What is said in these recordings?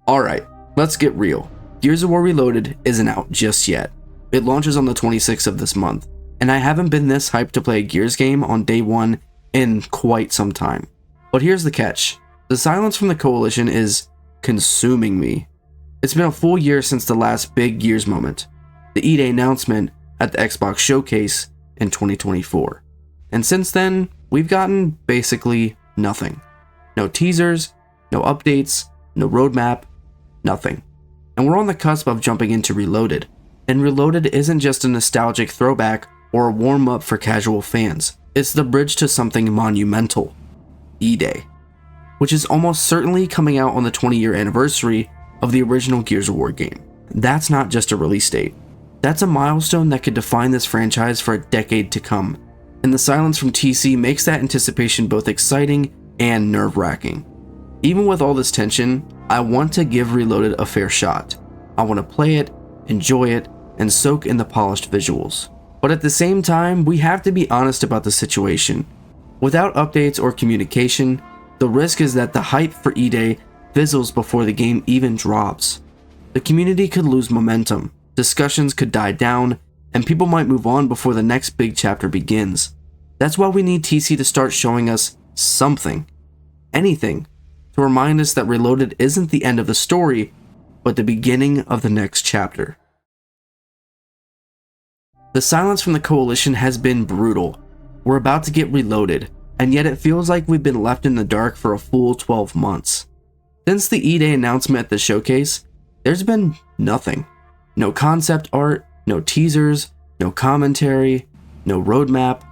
Alright, let's get real. Gears of War Reloaded isn't out just yet. It launches on the 26th of this month, and I haven't been this hyped to play a Gears game on day one in quite some time. But here's the catch. The silence from the Coalition is consuming me. It's been a full year since the last big Gears moment, the E-Day announcement at the Xbox Showcase in 2024. And since then, we've gotten basically nothing. No teasers, no updates, no roadmap, nothing. And we're on the cusp of jumping into Reloaded. And Reloaded isn't just a nostalgic throwback or a warm-up for casual fans. It's the bridge to something monumental, E-Day, which is almost certainly coming out on the 20-year anniversary of the original Gears of War game. That's not just a release date. That's a milestone that could define this franchise for a decade to come. And the silence from TC makes that anticipation both exciting and nerve-wracking. Even with all this tension, I want to give Reloaded a fair shot. I want to play it, enjoy it, and soak in the polished visuals. But at the same time, we have to be honest about the situation. Without updates or communication, the risk is that the hype for E-Day fizzles before the game even drops. The community could lose momentum, discussions could die down, and people might move on before the next big chapter begins. That's why we need TC to start showing us something, anything, to remind us that Reloaded isn't the end of the story, but the beginning of the next chapter. The silence from the Coalition has been brutal. We're about to get Reloaded, and yet it feels like we've been left in the dark for a full 12 months. Since the E-Day announcement at the showcase, there's been nothing. No concept art, no teasers, no commentary, no roadmap.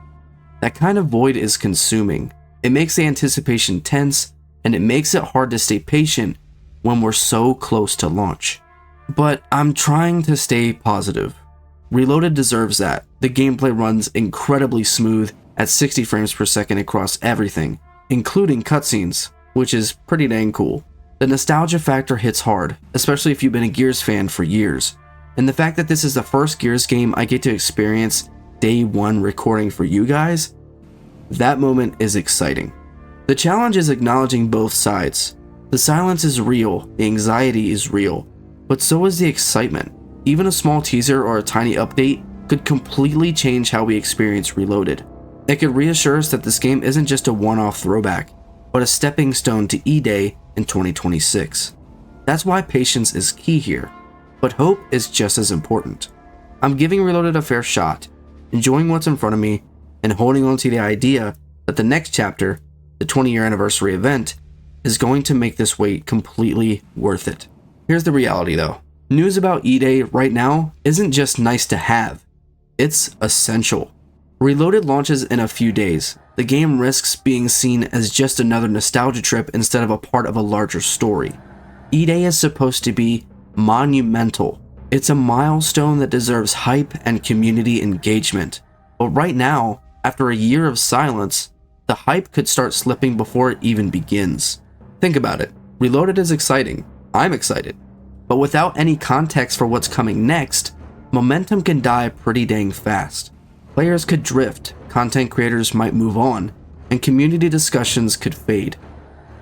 That kind of void is consuming. It makes the anticipation tense, and it makes it hard to stay patient when we're so close to launch. But I'm trying to stay positive. Reloaded deserves that. The gameplay runs incredibly smooth at 60 frames per second across everything, including cutscenes, which is pretty dang cool. The nostalgia factor hits hard, especially if you've been a Gears fan for years. And the fact that this is the first Gears game I get to experience day one recording for you guys, that moment is exciting. The challenge is acknowledging both sides. The silence is real, the anxiety is real, but so is the excitement. Even a small teaser or a tiny update could completely change how we experience Reloaded. It could reassure us that this game isn't just a one-off throwback, but a stepping stone to E-Day in 2026. That's why patience is key here, but hope is just as important. I'm giving Reloaded a fair shot, enjoying what's in front of me, and holding on to the idea that the next chapter, the 20-year anniversary event, is going to make this wait completely worth it. Here's the reality though. News about E-Day right now isn't just nice to have, it's essential. Reloaded launches in a few days. The game risks being seen as just another nostalgia trip instead of a part of a larger story. E-Day is supposed to be monumental. It's a milestone that deserves hype and community engagement. But right now, after a year of silence, the hype could start slipping before it even begins. Think about it. Reloaded is exciting. I'm excited. But without any context for what's coming next, momentum can die pretty dang fast. Players could drift, content creators might move on, and community discussions could fade.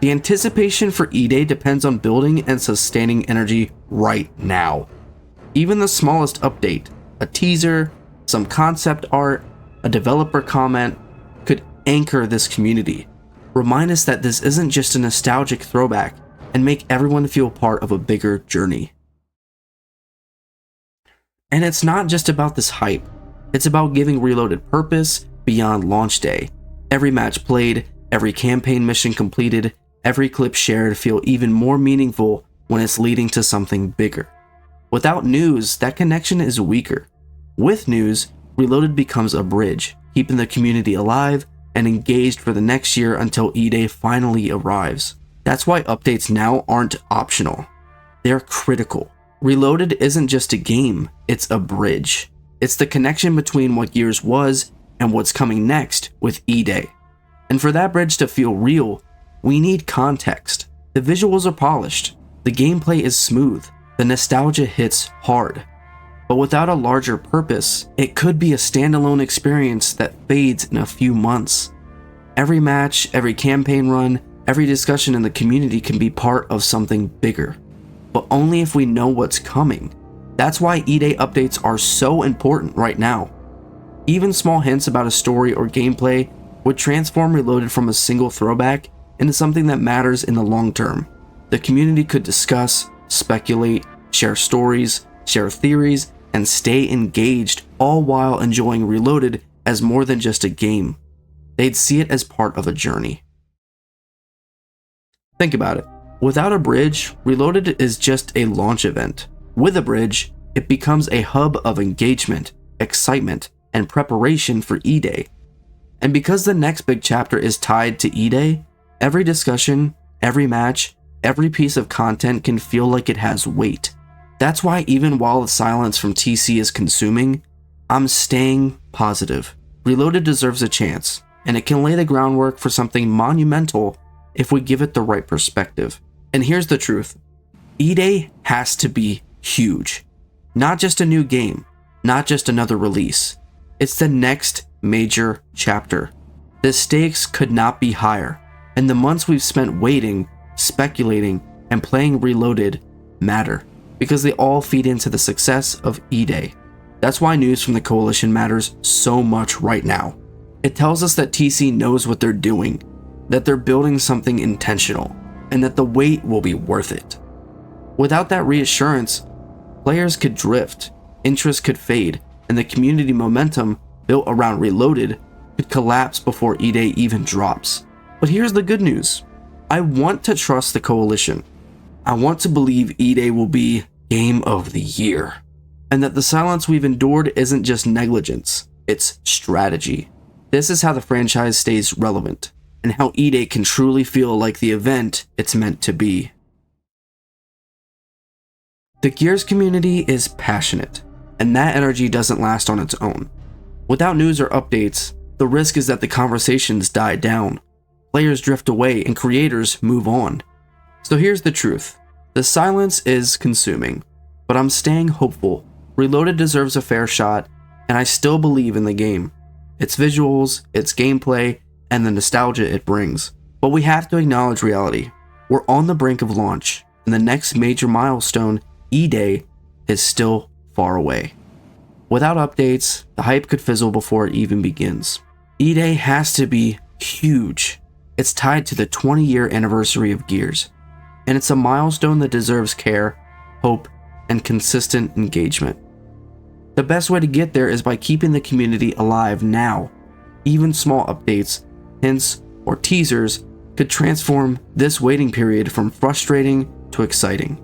The anticipation for E-Day depends on building and sustaining energy right now. Even the smallest update, a teaser, some concept art, a developer comment, could anchor this community. Remind us that this isn't just a nostalgic throwback, and make everyone feel part of a bigger journey. And it's not just about this hype. It's about giving Reloaded purpose beyond launch day. Every match played, every campaign mission completed, every clip shared feel even more meaningful when it's leading to something bigger. Without news, that connection is weaker. With news, Reloaded becomes a bridge, keeping the community alive and engaged for the next year until E-Day finally arrives. That's why updates now aren't optional. They're critical. Reloaded isn't just a game, it's a bridge. It's the connection between what Gears was and what's coming next with E-Day. And for that bridge to feel real, we need context. The visuals are polished, the gameplay is smooth, the nostalgia hits hard. But without a larger purpose, it could be a standalone experience that fades in a few months. Every match, every campaign run, every discussion in the community can be part of something bigger. but only if we know what's coming. That's why E-Day updates are so important right now. Even small hints about a story or gameplay would transform Reloaded from a single throwback into something that matters in the long term. The community could discuss, speculate, share stories, share theories, and stay engaged, all while enjoying Reloaded as more than just a game. They'd see it as part of a journey. Think about it. Without a bridge, Reloaded is just a launch event. With a bridge, it becomes a hub of engagement, excitement, and preparation for E-Day. And because the next big chapter is tied to E-Day, every discussion, every match, every piece of content can feel like it has weight. That's why even while the silence from TC is consuming, I'm staying positive. Reloaded deserves a chance, and it can lay the groundwork for something monumental if we give it the right perspective. And here's the truth. E-Day has to be huge. Not just a new game, not just another release. It's the next major chapter. The stakes could not be higher, and the months we've spent waiting, speculating, and playing Reloaded matter, because they all feed into the success of E-Day. That's why news from the Coalition matters so much right now. It tells us that TC knows what they're doing, that they're building something intentional, and that the wait will be worth it. Without that reassurance, players could drift, interest could fade, and the community momentum built around Reloaded could collapse before E-Day even drops. But here's the good news. I want to trust the Coalition. I want to believe E-Day will be Game of the Year, and that the silence we've endured isn't just negligence, it's strategy. This is how the franchise stays relevant, and how E-Day can truly feel like the event it's meant to be. The Gears community is passionate, and that energy doesn't last on its own. Without news or updates, the risk is that the conversations die down, players drift away, and creators move on. So here's the truth. The silence is consuming, but I'm staying hopeful. Reloaded deserves a fair shot, and I still believe in the game. Its visuals, its gameplay, and the nostalgia it brings. But we have to acknowledge reality. We're on the brink of launch, and the next major milestone, E-Day, is still far away. Without updates, the hype could fizzle before it even begins. E-Day has to be huge. It's tied to the 20-year anniversary of Gears, and it's a milestone that deserves care, hope, and consistent engagement. The best way to get there is by keeping the community alive now. Even small updates, hints, or teasers could transform this waiting period from frustrating to exciting.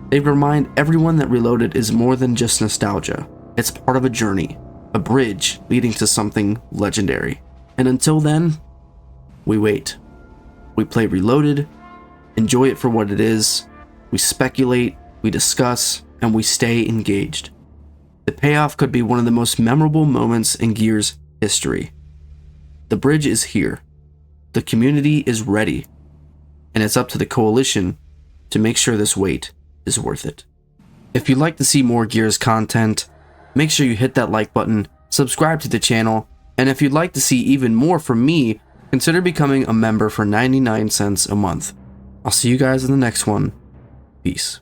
They remind everyone that Reloaded is more than just nostalgia. It's part of a journey, a bridge leading to something legendary. And until then, we wait. We play Reloaded, enjoy it for what it is, we speculate, we discuss, and we stay engaged. The payoff could be one of the most memorable moments in Gears history. The bridge is here. The community is ready. And it's up to the Coalition to make sure this wait is worth it. If you'd like to see more Gears content, make sure you hit that like button, subscribe to the channel, and if you'd like to see even more from me, consider becoming a member for 99 cents a month. I'll see you guys in the next one. Peace.